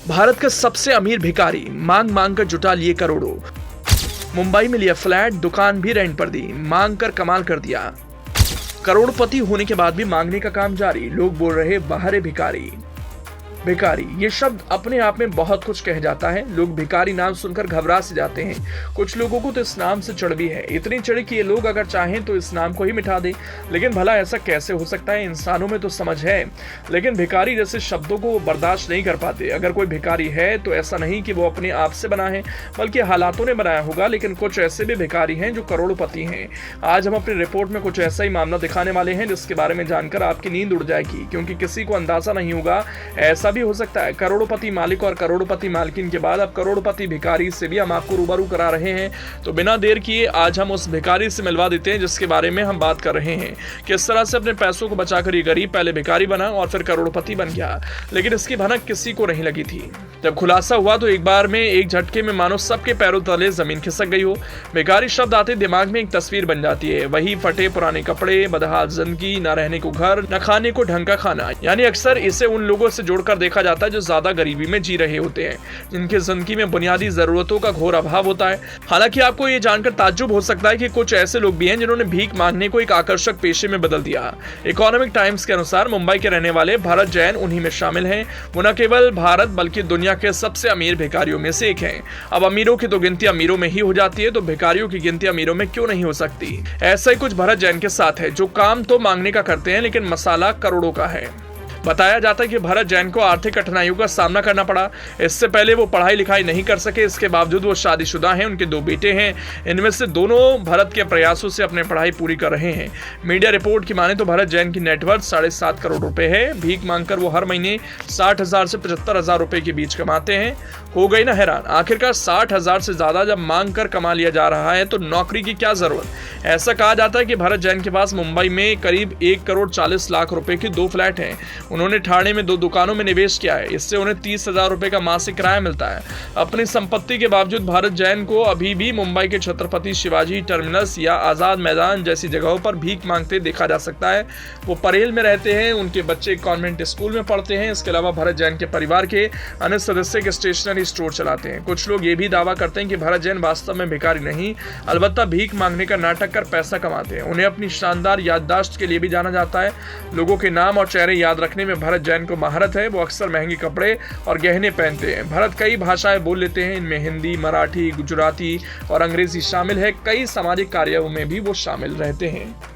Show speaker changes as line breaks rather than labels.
भारत का सबसे अमीर भिखारी मांग मांग कर जुटा लिए करोड़ों। मुंबई में लिया फ्लैट, दुकान भी रेंट पर दी, मांग कर कमाल कर दिया। करोड़पति होने के बाद भी मांगने का काम जारी, लोग बोल रहे बाहर भिखारी। भिखारी ये शब्द अपने आप में बहुत कुछ कह जाता है। लोग भिखारी नाम सुनकर घबरा से जाते हैं। कुछ लोगों को तो इस नाम से चढ़ भी है, इतनी चढ़ कि ये लोग अगर चाहें तो इस नाम को ही मिटा दे। लेकिन भला ऐसा कैसे हो सकता है? इंसानों में तो समझ है, लेकिन भिखारी जैसे शब्दों को वो बर्दाश्त नहीं कर पाते। अगर कोई भिखारी है तो ऐसा नहीं कि वो अपने आप से बना है, बल्कि हालातों ने बनाया होगा। लेकिन कुछ ऐसे भी भिखारी हैं जो करोड़पति हैं। आज हम अपनी रिपोर्ट में कुछ ऐसा ही मामला दिखाने वाले हैं जिसके बारे में जानकर आपकी नींद उड़ जाएगी, क्योंकि किसी को अंदाजा नहीं होगा। ऐसा भी हो सकता है करोड़पति मालिक और करोड़पति मालकिन के बाद अब करोड़पति भिखारी से भी हम आपको रूबरू करा रहे हैं। तो बिना देर किए आज हम उस भिखारी से मिलवा देते हैं जिसके बारे में हम बात कर रहे हैं। किस तरह से अपने पैसों को बचाकर ये गरीब पहले भिखारी बना और फिर करोड़पति बन गया, लेकिन इसकी भनक किसी को नहीं लगी थी। जब खुलासा हुआ तो एक बार में, एक झटके में मानो सबके पैरों तले जमीन खिसक गई हो। भिखारी शब्द आते दिमाग में एक तस्वीर बन जाती है, वही फटे पुराने कपड़े, बदहाल जिंदगी, न रहने को घर, न खाने को ढंग का खाना। यानी अक्सर इसे उन लोगों से जोड़कर देखा जाता है जो ज्यादा गरीबी में जी रहे होते हैं, जिनकी जिंदगी में बुनियादी जरूरतों का घोर अभाव होता है। हालांकि आपको ये जानकर ताज्जुब हो सकता है कि कुछ ऐसे लोग भी हैं जिन्होंने भीख मांगने को एक आकर्षक पेशे में बदल दिया। इकोनॉमिक टाइम्स के अनुसार मुंबई के रहने वाले भरत जैन उन्हीं में शामिल हैं। वो न केवल भारत बल्कि दुनिया के सबसे अमीर भिखारियों में से एक हैं। अब अमीरों की तो गिनती अमीरों में ही हो जाती है, तो भिखारियों की गिनती अमीरों में क्यों नहीं हो सकती? ऐसा ही कुछ भरत जैन के साथ है, जो काम तो मांगने का करते हैं लेकिन मसाला करोड़ों का है। बताया जाता है कि भरत जैन को आर्थिक कठिनाइयों का सामना करना पड़ा। इससे पहले वो पढ़ाई लिखाई नहीं कर सके, इसके बावजूद वो शादीशुदा हैं, उनके 2 बेटे हैं। इनमें से दोनों भरत के प्रयासों से अपनी पढ़ाई पूरी कर रहे हैं। मीडिया रिपोर्ट की माने तो भरत जैन की नेटवर्थ 7.5 करोड़ रुपए है। भीख मांगकर वो हर महीने 60,000 से 75,000 रुपए के बीच कमाते हैं। हो गई ना हैरान, आखिरकार 60,000 से ज्यादा जब मांग कर कमा लिया जा रहा है तो नौकरी की क्या जरूरत? ऐसा कहा जाता है कि भरत जैन के पास मुंबई में करीब 1 करोड़ 40 लाख रुपए के 2 फ्लैट हैं। उन्होंने ठाणे में 2 दुकानों में निवेश किया है, इससे उन्हें 30,000 रुपए का मासिक किराया मिलता है। अपनी संपत्ति के बावजूद भरत जैन को अभी भी मुंबई के छत्रपति शिवाजी टर्मिनस या आजाद मैदान जैसी जगहों पर भीख मांगते देखा जा सकता है। वो परेल में रहते हैं, उनके बच्चे कॉन्वेंट स्कूल में पढ़ते हैं। इसके अलावा भरत जैन के परिवार के अन्य सदस्य के स्टेशनरी स्टोर चलाते हैं। कुछ लोग ये भी दावा करते हैं कि भरत जैन वास्तव में भिखारी नहीं, अलबत्ता भीख मांगने का नाटक कर पैसा कमाते हैं। उन्हें अपनी शानदार याददाश्त के लिए भी जाना जाता है। लोगों के नाम और चेहरे याद रखने में भरत जैन को महारत है। वो अक्सर महंगे कपड़े और गहने पहनते हैं। भरत कई भाषाएं बोल लेते हैं, इनमें हिंदी, मराठी, गुजराती और अंग्रेजी शामिल है। कई सामाजिक कार्यों में भी वो शामिल रहते हैं।